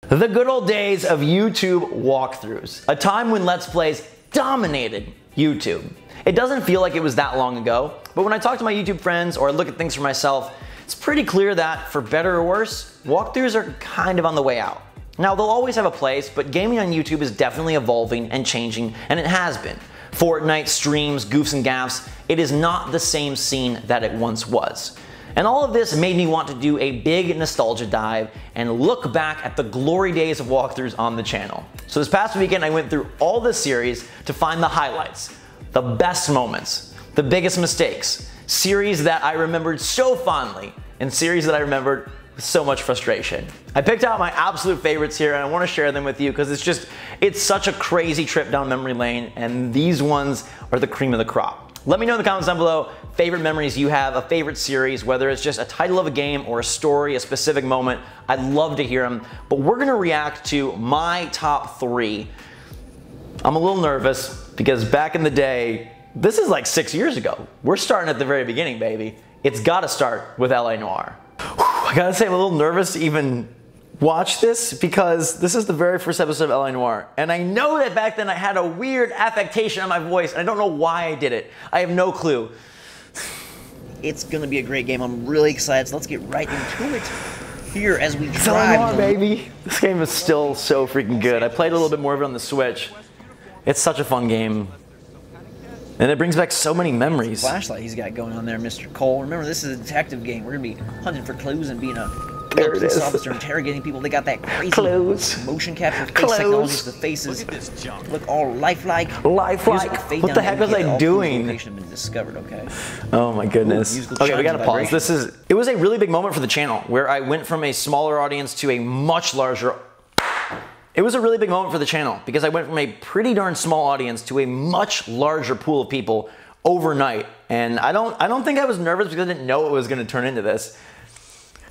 The good old days of YouTube walkthroughs, a time when Let's Plays dominated YouTube. It doesn't feel like it was that long ago, but when I talk to my YouTube friends or I look at things for myself, it's pretty clear that, for better or worse, walkthroughs are kind of on the way out. Now, they'll always have a place, but gaming on YouTube is definitely evolving and changing, and it has been. Fortnite, streams, goofs and gaffs, it is not the same scene that it once was. And all of this made me want to do a big nostalgia dive and look back at the glory days of walkthroughs on the channel. So this past weekend I went through all the series to find the highlights, the best moments, the biggest mistakes, series that I remembered so fondly, and series that I remembered with so much frustration. I picked out my absolute favorites here and I want to share them with you because it's such a crazy trip down memory lane, and these ones are the cream of the crop. Let me know in the comments down below favorite memories you have, a favorite series, whether it's just a title of a game or a story, a specific moment. I'd love to hear them, but we're gonna react to my top 3. I'm a little nervous because back in the day, this is like 6 years ago. We're starting at the very beginning, baby. It's gotta start with LA Noire. I gotta say I'm a little nervous to even watch this because this is the very first episode of LA Noire, and I know that back then I had a weird affectation on my voice and I don't know why I did it. I have no clue. It's gonna be a great game. I'm really excited, so let's get right into it here as we drive. LA Noire, baby. This game is still so freaking good. I played a little bit more of it on the Switch. It's such a fun game. And it brings back so many memories. Flashlight he's got going on there, Mr. Cole. Remember, this is a detective game. We're gonna be hunting for clues and being a there police officer, interrogating people. They got that crazy motion capture face technology. The faces look all lifelike. Lifelike. What the heck was I doing? Location have been discovered. Okay. Oh my goodness. Okay, we gotta pause. It was a really big moment for the channel where I went from a smaller audience to a much larger. It was a really big moment for the channel because I went from a pretty darn small audience to a much larger pool of people overnight. And I don't think I was nervous because I didn't know it was going to turn into this.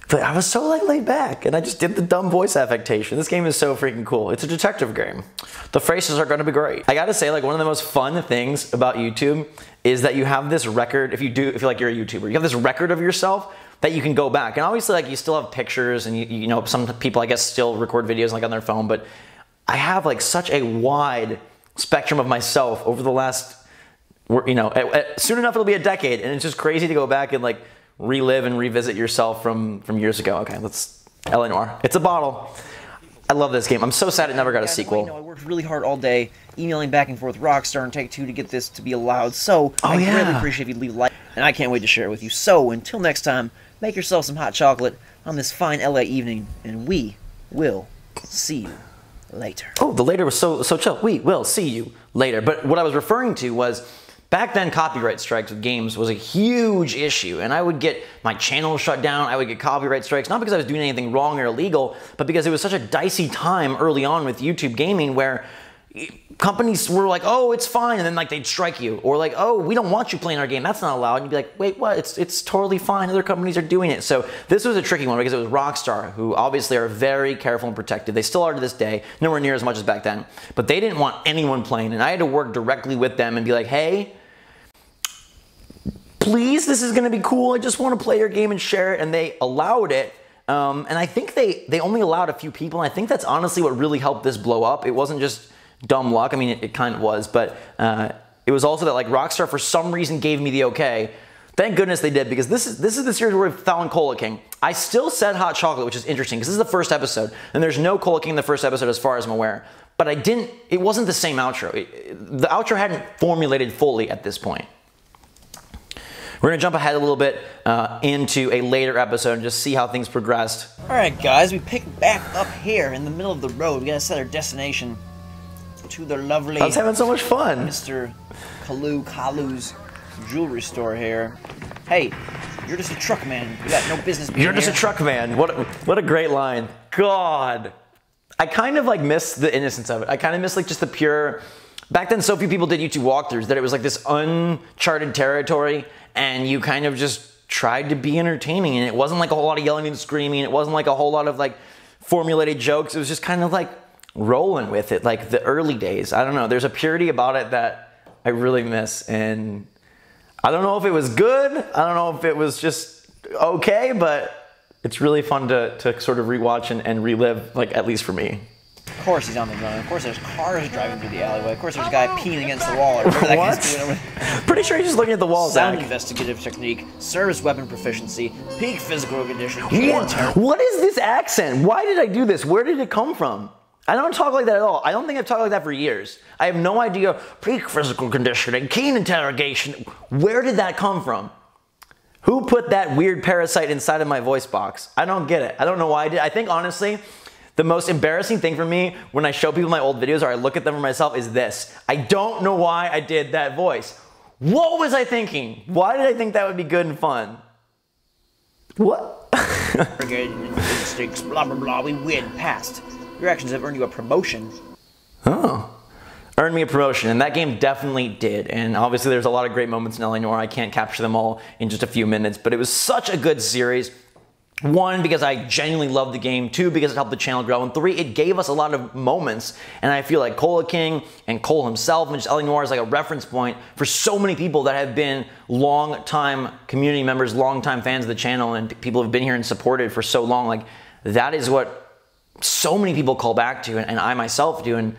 But I was so laid back and I just did the dumb voice affectation. This game is so freaking cool. It's a detective game. The faces are going to be great. I gotta say, like, one of the most fun things about YouTube is that you have this record. If you're like you're a YouTuber, you have this record of yourself that you can go back. And obviously, like, you still have pictures and you know, some people I guess still record videos like on their phone, but I have like such a wide spectrum of myself over the last, you know, soon enough it'll be a decade, and it's just crazy to go back and like relive and revisit yourself from years ago. Okay, let's LA Noire. It's a bottle. I love this game. I'm so sad it never got a sequel. You know, I worked really hard all day, emailing back and forth Rockstar and Take-Two to get this to be allowed. So I really appreciate if you leave a like, and I can't wait to share it with you. So until next time, make yourself some hot chocolate on this fine LA evening, and we will see you later. Oh, the later was so chill. We will see you later. But what I was referring to was, back then copyright strikes with games was a huge issue, and I would get my channel shut down. I would get copyright strikes, not because I was doing anything wrong or illegal, but because it was such a dicey time early on with YouTube gaming where companies were like, oh, it's fine, and then like they'd strike you, or like, oh, we don't want you playing our game, that's not allowed, and you'd be like, wait, what? It's totally fine, other companies are doing it. So this was a tricky one because it was Rockstar, who obviously are very careful and protective. They still are to this day, nowhere near as much as back then, but they didn't want anyone playing, and I had to work directly with them and be like, hey, please, this is gonna be cool, I just want to play your game and share it, and they allowed it. And I think they only allowed a few people, and I think that's honestly what really helped this blow up. It wasn't just dumb luck. I mean, it kind of was, but it was also that like Rockstar for some reason gave me the okay. Thank goodness they did, because this is the series where we found Cola King. I still said hot chocolate, which is interesting because this is the first episode, and there's no Cola King in the first episode as far as I'm aware. But it wasn't the same outro. The outro hadn't formulated fully at this point. We're gonna jump ahead a little bit into a later episode and just see how things progressed. All right, guys, we picked back up here in the middle of the road. We gotta set our destination to the lovely. I was having so much fun. Mr. Kalu's jewelry store here. Hey, you're just a truck man. You got no business being You're just a truck man. What a great line. God, I kind of like miss the innocence of it. I kind of miss like just the pure. Back then, so few people did YouTube walkthroughs that it was like this uncharted territory, and you kind of just tried to be entertaining, and it wasn't like a whole lot of yelling and screaming. It wasn't like a whole lot of like formulated jokes. It was just kind of like rolling with it, like the early days. I don't know. There's a purity about it that I really miss, and I don't know if it was good. I don't know if it was just okay, but it's really fun to sort of rewatch and relive, like, at least for me. Of course he's on the run. Of course there's cars driving through the alleyway. Of course there's a guy peeing against the wall. Or whatever that guy's doing. Pretty sure he's just looking at the walls. Sound investigative technique, service weapon proficiency, peak physical condition. What is this accent? Why did I do this? Where did it come from? I don't talk like that at all. I don't think I've talked like that for years. I have no idea. Peak physical conditioning, keen interrogation. Where did that come from? Who put that weird parasite inside of my voice box? I don't get it. I don't know why I did. I think, honestly, the most embarrassing thing for me when I show people my old videos or I look at them for myself is this. I don't know why I did that voice. What was I thinking? Why did I think that would be good and fun? What? Instincts, blah, blah, blah. We win. Passed. Your actions have earned you a promotion. Oh. Earned me a promotion, and that game definitely did. And obviously there's a lot of great moments in LA Noire. I can't capture them all in just a few minutes, but it was such a good series. 1, because I genuinely loved the game. 2, because it helped the channel grow. And 3, it gave us a lot of moments. And I feel like Cola King and Cole himself and just LA Noire is like a reference point for so many people that have been long-time community members, long-time fans of the channel, and people who have been here and supported for so long. Like, that is what so many people call back to, and I myself do, and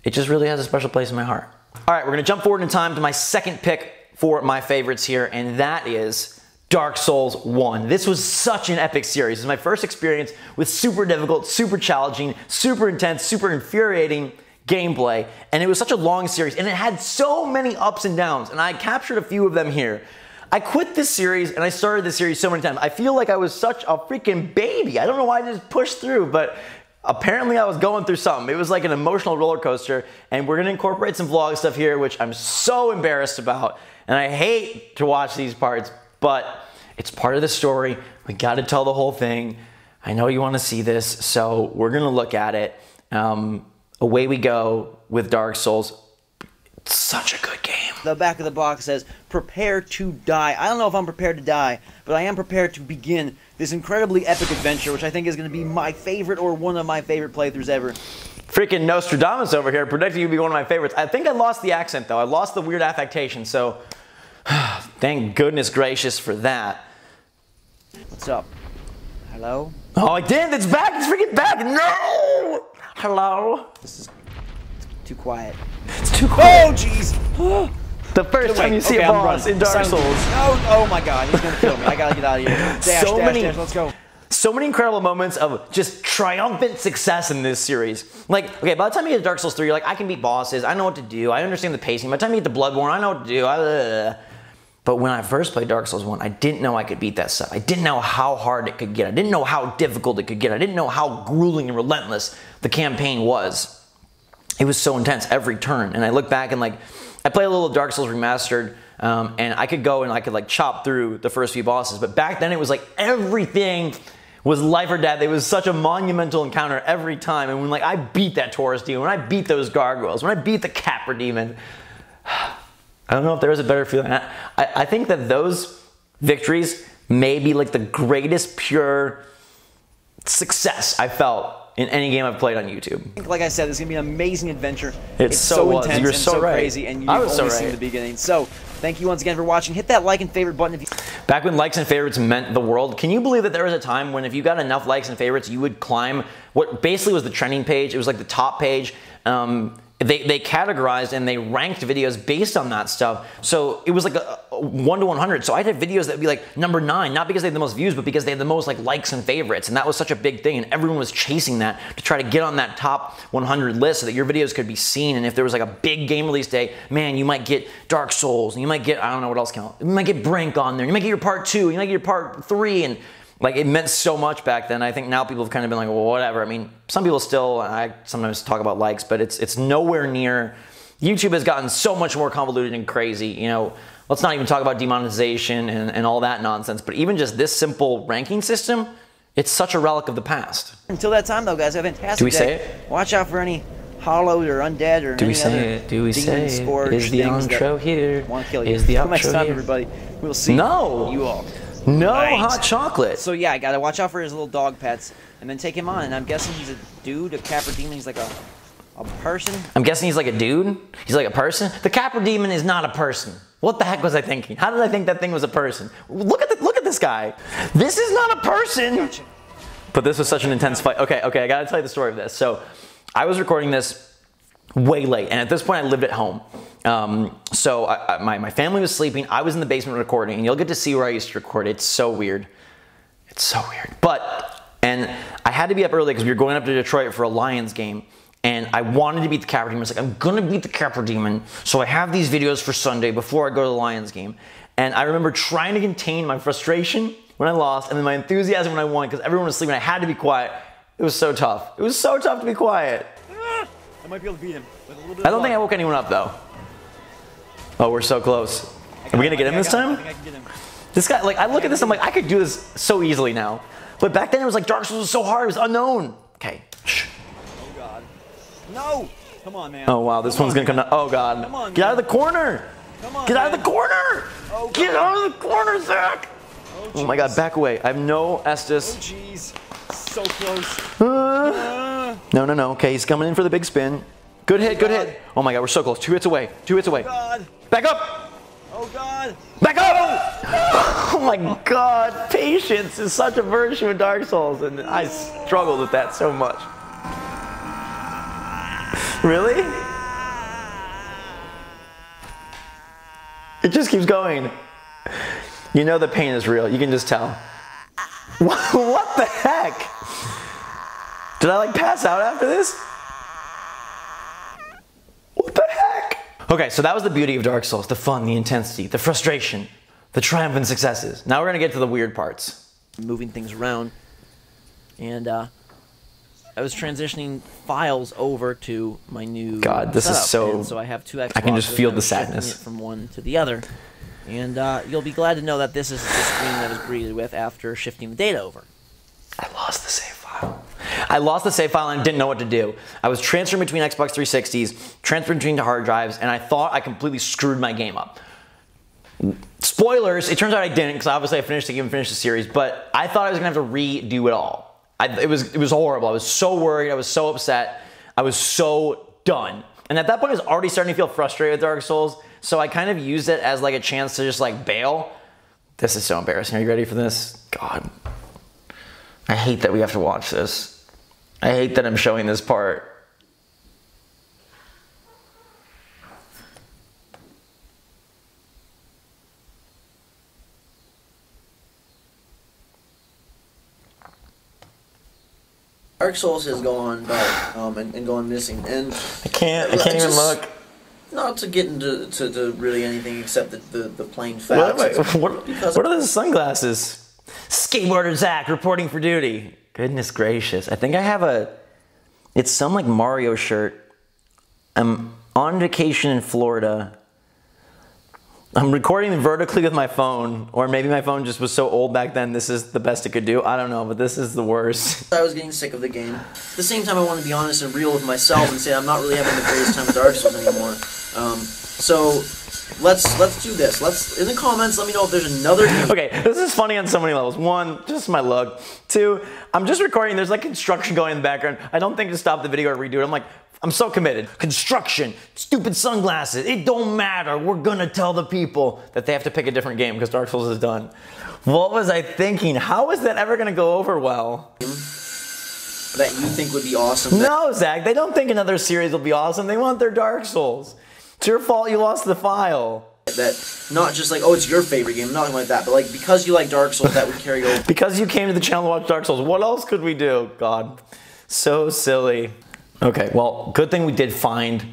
it just really has a special place in my heart. All right, we're gonna jump forward in time to my second pick for my favorites here, and that is Dark Souls 1. This was such an epic series. This is my first experience with super difficult, super challenging, super intense, super infuriating gameplay, and it was such a long series, and it had so many ups and downs, and I captured a few of them here. I quit this series, and I started this series so many times. I feel like I was such a freaking baby. I don't know why I just pushed through, but apparently I was going through something. It was like an emotional roller coaster, and we're gonna incorporate some vlog stuff here, which I'm so embarrassed about, and I hate to watch these parts, but it's part of the story. We gotta tell the whole thing. I know you wanna see this, so we're gonna look at it. Away we go with Dark Souls. It's such a good game. The back of the box says, prepare to die. I don't know if I'm prepared to die, but I am prepared to begin this incredibly epic adventure, which I think is going to be my favorite or one of my favorite playthroughs ever. Freaking Nostradamus over here predicting you to be one of my favorites. I think I lost the accent, though. I lost the weird affectation, so thank goodness gracious for that. What's up? Hello? Oh, I did! It's back! It's freaking back! No! Hello? This is too quiet. It's too quiet. Oh, jeez! The first time you see a boss in Dark Souls. Oh my god, he's gonna kill me. I gotta get out of here. Dash, dash, let's go. So many incredible moments of just triumphant success in this series. Like, okay, by the time you get to Dark Souls 3, you're like, I can beat bosses, I know what to do, I understand the pacing. By the time you get to Bloodborne, I know what to do. But when I first played Dark Souls 1, I didn't know I could beat that stuff. I didn't know how hard it could get. I didn't know how difficult it could get. I didn't know how grueling and relentless the campaign was. It was so intense every turn. And I look back and like, I played a little Dark Souls Remastered, and I could go and I could like chop through the first few bosses. But back then it was like everything was life or death. It was such a monumental encounter every time. And when like I beat that Taurus demon, when I beat those gargoyles, when I beat the Capra demon, I don't know if there was a better feeling. I think that those victories may be like the greatest pure success I felt in any game I've played on YouTube. Like I said, this is gonna be an amazing adventure. It's so intense. You're so right. Crazy, and you've only seen the beginning. So, thank you once again for watching. Hit that like and favorite button if you. Back when likes and favorites meant the world, can you believe that there was a time when if you got enough likes and favorites, you would climb what basically was the trending page? It was like the top page. They categorized and they ranked videos based on that stuff. So it was like a 1 to 100. So I'd have videos that would be like number 9, not because they had the most views, but because they had the most like likes and favorites. And that was such a big thing. And everyone was chasing that to try to get on that top 100 list so that your videos could be seen. And if there was like a big game release day, man, you might get Dark Souls and you might get, I don't know what else count. You might get Brink on there. You might get your part 2. You might get your part 3. And like it meant so much back then. I think now people have kind of been like, well, whatever. I mean, some people still, I sometimes talk about likes, but it's nowhere near. YouTube has gotten so much more convoluted and crazy. You know, let's not even talk about demonetization and all that nonsense. But even just this simple ranking system, it's such a relic of the past. Until that time, though, guys, have a fantastic Do we day. say it? Watch out for any hollowed or undead or Do we any say other it? Do we say it? Is the outro here? Want to kill you. Is the outro next time, here? everybody. We'll see you all. No Right. hot chocolate. So yeah, I gotta watch out for his little dog pets, and then take him on. And I'm guessing he's a dude, a Capra demon. He's like a person. I'm guessing he's like a dude. He's like a person. The Capra demon is not a person. What the heck was I thinking? How did I think that thing was a person? Look at this this guy. This is not a person. Gotcha. But this was such an intense fight. Okay, I gotta tell you the story of this. So I was recording this way late, and at this point I lived at home. So my family was sleeping. I was in the basement recording, and you'll get to see where I used to record. It's so weird. It's so weird. And I had to be up early because we were going up to Detroit for a Lions game. And I wanted to beat the Capra Demon. I was like, I'm gonna beat the Capra Demon. So I have these videos for Sunday before I go to the Lions game. And I remember trying to contain my frustration when I lost and then my enthusiasm when I won because everyone was sleeping. I had to be quiet. It was so tough. It was so tough to be quiet. I might be able to beat him with a little bit I don't think I woke anyone up though. Oh, we're so close. Are we gonna get him this time? I think I can get him. This guy, like, I look at this, I'm like, I could do this so easily now. But back then it was like Dark Souls was so hard, it was unknown. Okay. Shh. Oh God. No! Come on, man. Oh wow, this one's gonna come down. Oh God. Come on, get out of the corner! Come on, Get out of the corner! Oh, get out of the corner, Zach! Oh my God, back away. I have no Estus. Oh jeez. So close. No. Okay, he's coming in for the big spin. Good hit, good hit. Oh my God, we're so close. 2 hits away. 2 hits away. Oh God. Back up! Oh God. Back up! Oh my God, patience is such a virtue in Dark Souls, and I struggled with that so much. Really? It just keeps going. You know the pain is real. You can just tell. What the heck? Did I like pass out after this? What the heck? Okay, so that was the beauty of Dark Souls. The fun, the intensity, the frustration, the triumphant successes. Now we're gonna get to the weird parts. Moving things around. And I was transitioning files over to my new God, this setup. is so... And so I have 2 Xboxes. I can just feel and the I'm shifting sadness. it from one to the other. And you'll be glad to know that this is the screen that I was greeted with after shifting the data over. I lost the save file. I lost the save file and didn't know what to do. I was transferring between Xbox 360s, transferring between the hard drives, and I thought I completely screwed my game up. Spoilers, it turns out I didn't, because obviously I finished the game and finished the series, but I thought I was gonna have to redo it all. It was horrible. I was so worried, I was so upset, I was so done. And at that point I was already starting to feel frustrated with Dark Souls, so I kind of used it as like a chance to just like bail. This is so embarrassing. Are you ready for this? God. I hate that we have to watch this. I hate that I'm showing this part. Dark Souls has gone dark and gone missing. And I can't even look. Not to get into to really anything except the plain facts. What are those sunglasses? Skateboarder Zach reporting for duty. Goodness gracious. I think I have it's some like Mario shirt. I'm on vacation in Florida. I'm recording vertically with my phone, or maybe my phone just was so old back then this is the best it could do. I don't know, but this is the worst. I was getting sick of the game. At the same time, I want to be honest and real with myself and say I'm not really having the greatest time with Dark Souls anymore. So let's do this. Let's in the comments let me know if there's another game. Okay, this is funny on so many levels. 1, just my luck. 2, I'm just recording. There's like construction going in the background. I don't think to stop the video or redo it. I'm like, I'm so committed. Construction, stupid sunglasses, it don't matter. We're gonna tell the people that they have to pick a different game because Dark Souls is done. What was I thinking? How is that ever gonna go over well? That you think would be awesome. No, Zach, they don't think another series will be awesome. They want their Dark Souls. It's your fault you lost the file. That not just like, oh, it's your favorite game, nothing like that, but like because you like Dark Souls, that would carry over. Because you came to the channel to watch Dark Souls. What else could we do? God, so silly. Okay, well, good thing we did find.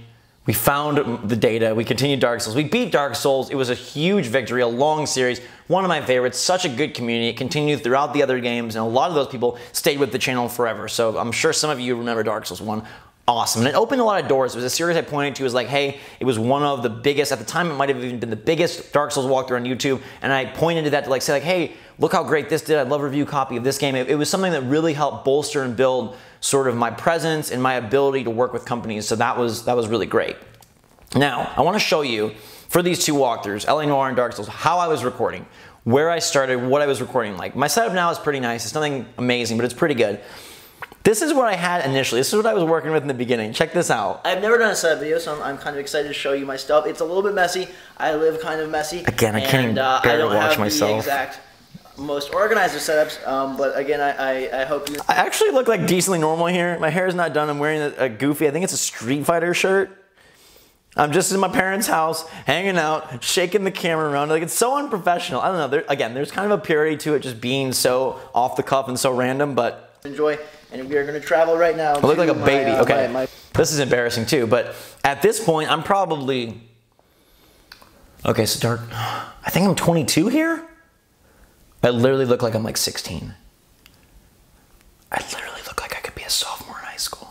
We found the data. We continued Dark Souls. We beat Dark Souls. It was a huge victory, a long series, one of my favorites, such a good community. It continued throughout the other games, and a lot of those people stayed with the channel forever. So I'm sure some of you remember Dark Souls 1. Awesome. And it opened a lot of doors. It was a series I pointed to as like, hey, it was one of the biggest, at the time it might have even been the biggest Dark Souls walkthrough on YouTube, and I pointed to that to like say like, hey, look how great this did. I'd love a review copy of this game. It was something that really helped bolster and build sort of my presence and my ability to work with companies. So that was really great. Now, I want to show you for these 2 walkthroughs, LA Noire and Dark Souls, how I was recording, where I started, what I was recording like. My setup now is pretty nice. It's nothing amazing, but it's pretty good. This is what I had initially. This is what I was working with in the beginning. Check this out. I've never done a setup video, so I'm kind of excited to show you my stuff. It's a little bit messy. I live kind of messy. Again, I can't even bear to watch myself. Exact most organized of setups, but again, I hope you... I actually look like decently normal here. My hair is not done. I'm wearing a goofy, I think it's a Street Fighter shirt. I'm just in my parents' house, hanging out, shaking the camera around. Like, it's so unprofessional. I don't know. Again, there's kind of a purity to it just being so off the cuff and so random, but... Enjoy, and we are going to travel right now. I look like a baby. Okay, this is embarrassing too, but at this point, I'm probably... Okay, so dark... I think I'm 22 here? I literally look like I'm like 16. I literally look like I could be a sophomore in high school.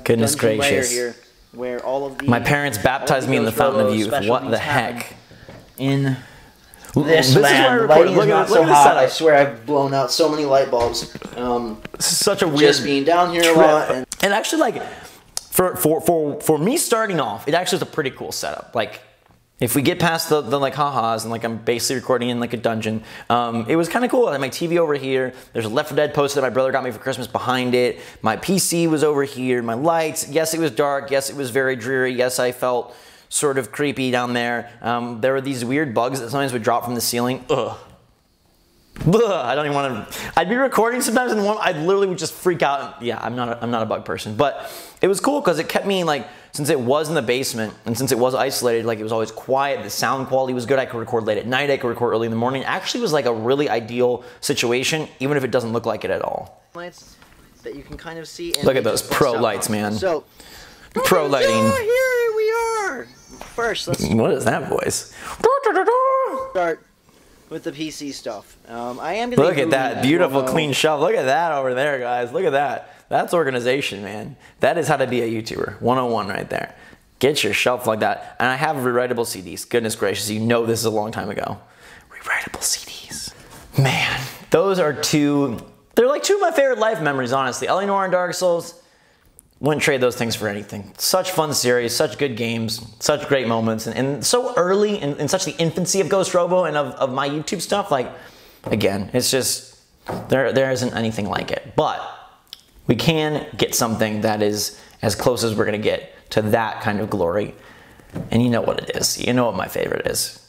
Goodness gracious. Here, where all of my parents baptized me in the fountain of youth. What the heck? In this land, the lighting is not so hot. I swear I've blown out so many light bulbs. This is such a weird just being down here a lot. And actually, like, for me starting off, it actually is a pretty cool setup. Like, if we get past the like ha-has and like I'm basically recording in like a dungeon, it was kind of cool. I had my TV over here. There's a Left 4 Dead poster that my brother got me for Christmas behind it. My PC was over here. My lights. Yes, it was dark. Yes, it was very dreary. Yes, I felt sort of creepy down there. There were these weird bugs that sometimes would drop from the ceiling. Ugh. I don't even want to. I'd be recording sometimes and I literally would just freak out. Yeah, I'm not a bug person, but it was cool because it kept me like, since it was in the basement and since it was isolated, like it was always quiet. The sound quality was good. I could record late at night. I could record early in the morning. It actually was like a really ideal situation, even if it doesn't look like it at all. Lights that you can kind of see. Look at those pro lights, man. So, pro lighting. Here we are. First, let's. What is that voice? Start with the PC stuff. I am gonna look at that beautiful clean shelf. Look at that over there, guys. Look at that. That's organization, man. That is how to be a YouTuber. 101 right there. Get your shelf like that. And I have rewritable CDs. Goodness gracious, you know this is a long time ago. Rewritable CDs. Man, those are they're like two of my favorite life memories, honestly. Noire and Dark Souls. Wouldn't trade those things for anything. Such fun series, such good games, such great moments, and so early in such the infancy of GhostRobo and of my YouTube stuff. Like, again, it's just, there isn't anything like it. But we can get something that is as close as we're gonna get to that kind of glory. And you know what it is. You know what my favorite is.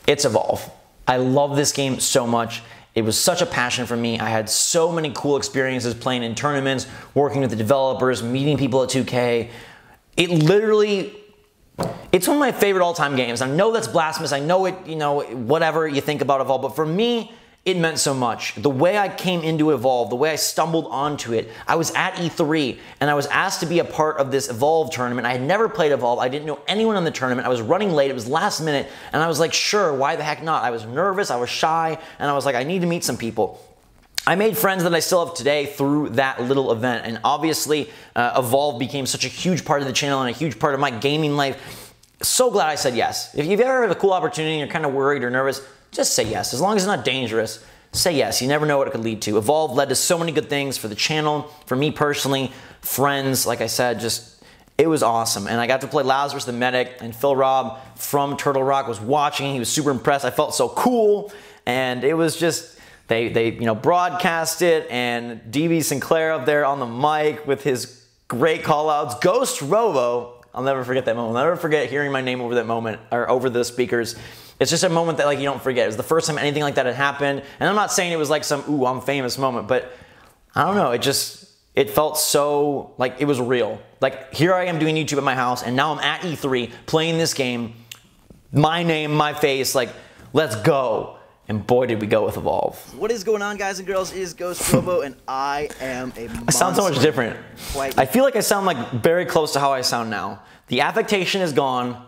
It's Evolve. I love this game so much. It was such a passion for me. I had so many cool experiences playing in tournaments, working with the developers, meeting people at 2K. It literally, it's one of my favorite all-time games. I know that's blasphemous. I know it, you know, whatever you think about Evolve, but for me, it meant so much. The way I came into Evolve, the way I stumbled onto it, I was at E3 and I was asked to be a part of this Evolve tournament. I had never played Evolve. I didn't know anyone in the tournament. I was running late. It was last minute. And I was like, sure, why the heck not? I was nervous. I was shy. And I was like, I need to meet some people. I made friends that I still have today through that little event. And obviously, Evolve became such a huge part of the channel and a huge part of my gaming life. So glad I said yes. If you've ever had a cool opportunity and you're kind of worried or nervous, just say yes. As long as it's not dangerous, say yes. You never know what it could lead to. Evolve led to so many good things for the channel, for me personally, friends, like I said, just, it was awesome. And I got to play Lazarus the Medic, and Phil Robb from Turtle Rock was watching. He was super impressed. I felt so cool. And it was just, they you know, broadcast it, and DB Sinclair up there on the mic with his great call outs. GhostRobo, I'll never forget that moment. I'll never forget hearing my name over that moment, or over the speakers. It's just a moment that like you don't forget. It was the first time anything like that had happened. And I'm not saying it was like some, ooh, I'm famous moment, but I don't know. It felt so, like it was real. Like here I am doing YouTube at my house and now I'm at E3 playing this game. My name, my face, like let's go. And boy, did we go with Evolve. What is going on, guys and girls? It is GhostRobo, and I am a monster. I sound so much different. I feel like I sound like very close to how I sound now. The affectation is gone.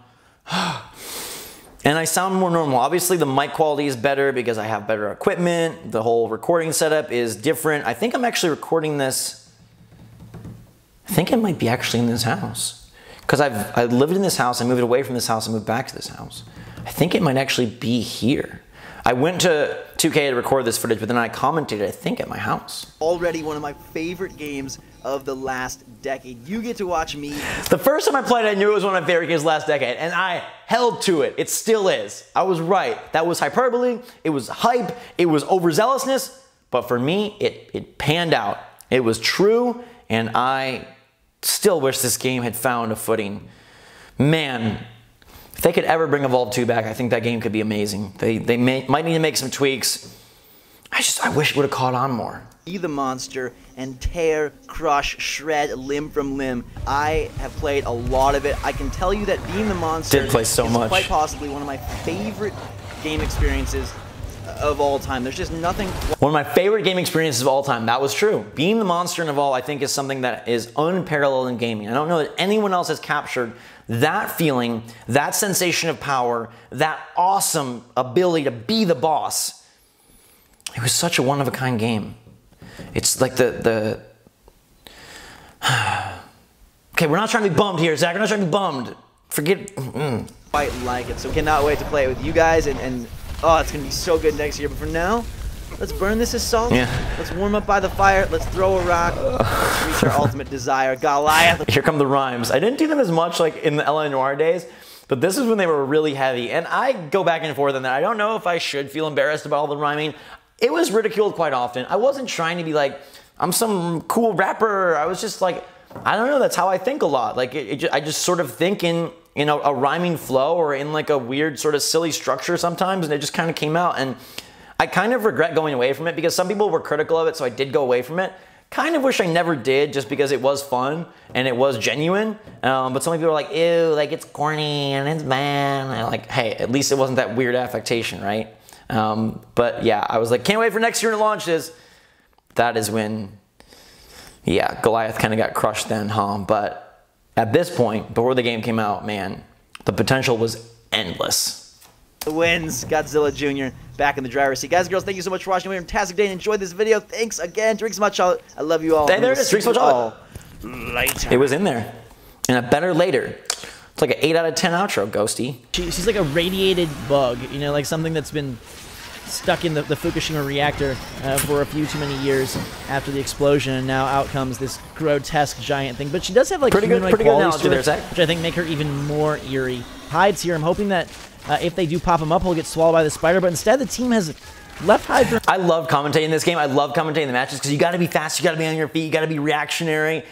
And I sound more normal. Obviously, the mic quality is better because I have better equipment. The whole recording setup is different. I think I'm actually recording this. I think it might be actually in this house. Because I lived in this house, I moved away from this house, and moved back to this house. I think it might actually be here. I went to 2K to record this footage, but then I commented, I think, at my house. Already one of my favorite games of the last decade. You get to watch me. The first time I played it, I knew it was one of my favorite games last decade, and I held to it. It still is. I was right. That was hyperbole. It was hype. It was overzealousness. But for me, it panned out. It was true, and I still wish this game had found a footing. Man, if they could ever bring Evolve 2 back, I think that game could be amazing. They might need to make some tweaks. I wish it would have caught on more. Be the monster and tear, crush, shred limb from limb. I have played a lot of it. I can tell you that being the monster Did play so is much. quite possibly one of my favorite game experiences of all time. There's just nothing. One of my favorite game experiences of all time. That was true. Being the monster in Evolve, I think, is something that is unparalleled in gaming. I don't know that anyone else has captured that feeling, that sensation of power, that awesome ability to be the boss. It was such a one-of-a-kind game. It's like the okay, we're not trying to be bummed here, Zach. We're not trying to be bummed. Forget. Quite like it, so cannot wait to play it with you guys, and oh, it's gonna be so good next year. But for now, let's burn this assault. Yeah. Let's warm up by the fire. Let's throw a rock. Let's reach our ultimate desire, Goliath. Here come the rhymes. I didn't do them as much like in the LA Noire days, but this is when they were really heavy. And I go back and forth on that. I don't know if I should feel embarrassed about all the rhyming. It was ridiculed quite often. I wasn't trying to be like, I'm some cool rapper. I was just like, I don't know, that's how I think a lot. Like, I just sort of think in a rhyming flow or in like a weird sort of silly structure sometimes, and it just kind of came out. And I kind of regret going away from it because some people were critical of it, so I did go away from it. Kind of wish I never did, just because it was fun and it was genuine. But some people were like, ew, like it's corny and it's bad. And I'm like, hey, at least it wasn't that weird affectation, right? But yeah, I was like, can't wait for next year to launch this. That is when, yeah, Goliath kind of got crushed then, huh? But at this point, before the game came out, man, the potential was endless. The wins, Godzilla Jr. back in the driver's seat. Guys and girls, thank you so much for watching. We had a fantastic day and enjoyed this video. Thanks again. Drink some hot chocolate. I love you all. Hey, there it is. Drink some hot chocolate. Later. It was in there. And a better later. It's like an 8 out of 10 outro, Ghosty. She's like a radiated bug, you know, like something that's been stuck in the Fukushima reactor for a few too many years after the explosion, and now out comes this grotesque giant thing. But she does have like humanoid qualities to her, which I think make her even more eerie. Hides here. I'm hoping that if they do pop him up, he'll get swallowed by the spider, but instead the team has left Hyde for... I love commentating this game. I love commentating the matches because you got to be fast, you got to be on your feet, you got to be reactionary.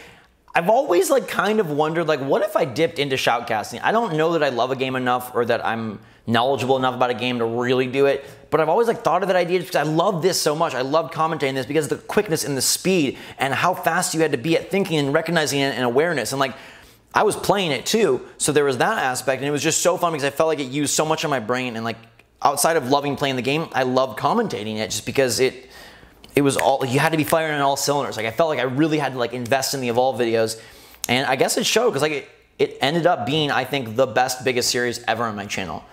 I've always like kind of wondered, like, what if I dipped into shoutcasting? I don't know that I love a game enough or that I'm knowledgeable enough about a game to really do it, but I've always like thought of that idea because I love this so much. I love commentating this because of the quickness and the speed and how fast you had to be at thinking and recognizing it and awareness. And like, I was playing it too, so there was that aspect, and it was just so fun because I felt like it used so much of my brain. And like, outside of loving playing the game, I loved commentating it just because it was all, you had to be firing on all cylinders. Like, I felt like I really had to like invest in the Evolve videos, and I guess it showed because like it ended up being, I think, the best, biggest series ever on my channel.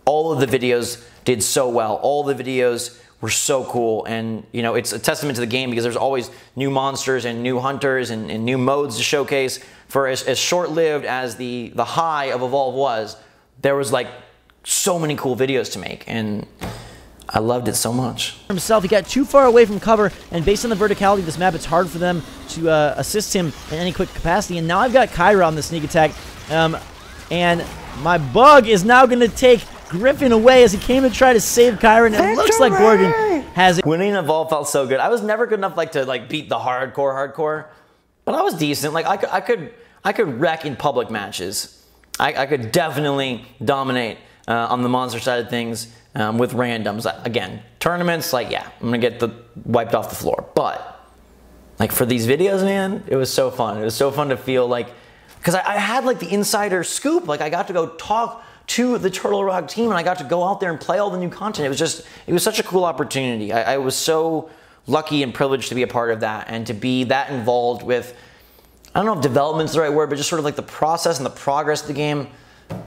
All of the videos did so well. All the videos were so cool, and you know, it's a testament to the game because there's always new monsters and new hunters and new modes to showcase. For as short-lived as the high of Evolve was, there was like so many cool videos to make, and I loved it so much. Himself, he got too far away from cover, and based on the verticality of this map, it's hard for them to assist him in any quick capacity. And now I've got Kyra on the sneak attack, and my bug is now going to take Griffin away as he came to try to save Kyra, and it looks like Gorgon has it. Winning Evolve felt so good. I was never good enough like to like beat the hardcore, but I was decent. Like I could wreck in public matches. I could definitely dominate on the monster side of things with randoms. Again, tournaments, like, yeah, I'm gonna get wiped off the floor. But like for these videos, man, it was so fun. It was so fun to feel like, because I had like the insider scoop. Like, I got to go talk to the Turtle Rock team, and I got to go out there and play all the new content. It was such a cool opportunity. I was so lucky and privileged to be a part of that and to be that involved with, I don't know if development's the right word, but just sort of like the process and the progress of the game.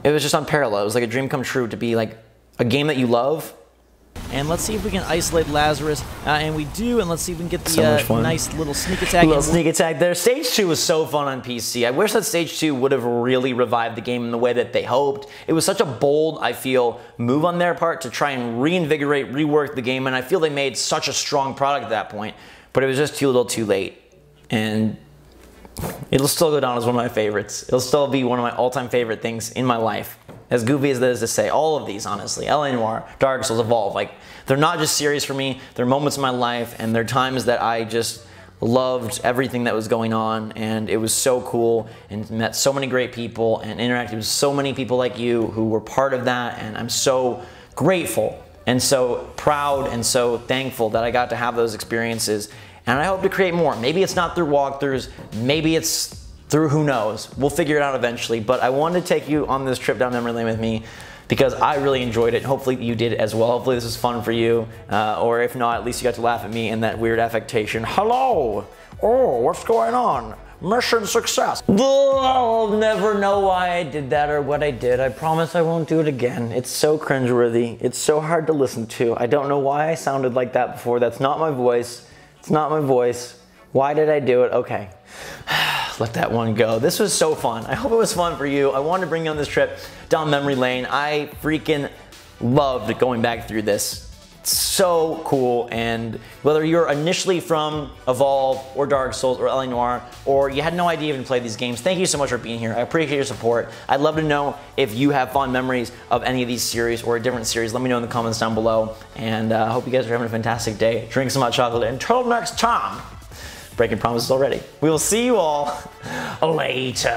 It was just unparalleled. It was like a dream come true to be like a game that you love. And let's see if we can isolate Lazarus, and we do, and let's see if we can get the nice little sneak attack. Little sneak attack there. Stage 2 was so fun on PC. I wish that Stage 2 would have really revived the game in the way that they hoped. It was such a bold, I feel, move on their part to try and reinvigorate, rework the game, and I feel they made such a strong product at that point, but it was just too little too late. And it'll still go down as one of my favorites. It'll still be one of my all-time favorite things in my life. As goofy as that is to say, all of these, honestly, LA Noire, Dark Souls, Evolve, like, they're not just series for me, they're moments in my life, and they're times that I just loved everything that was going on, and it was so cool, and met so many great people, and interacted with so many people like you who were part of that, and I'm so grateful and so proud and so thankful that I got to have those experiences. And I hope to create more. Maybe it's not through walkthroughs, maybe it's through who knows. We'll figure it out eventually, but I wanted to take you on this trip down memory lane with me because I really enjoyed it. Hopefully you did as well. Hopefully this was fun for you, or if not, at least you got to laugh at me in that weird affectation. Hello, oh, what's going on? Mission success. I'll never know why I did that or what I did. I promise I won't do it again. It's so cringeworthy. It's so hard to listen to. I don't know why I sounded like that before. That's not my voice. It's not my voice. Why did I do it? Okay. Let that one go. This was so fun. I hope it was fun for you. I wanted to bring you on this trip down memory lane. I freaking loved going back through this. It's so cool, and whether you're initially from Evolve or Dark Souls or LA Noire, or you had no idea you even played these games, thank you so much for being here. I appreciate your support. I'd love to know if you have fond memories of any of these series or a different series. Let me know in the comments down below, and I hope you guys are having a fantastic day. Drink some hot chocolate. Until next time, breaking promises already. We will see you all later.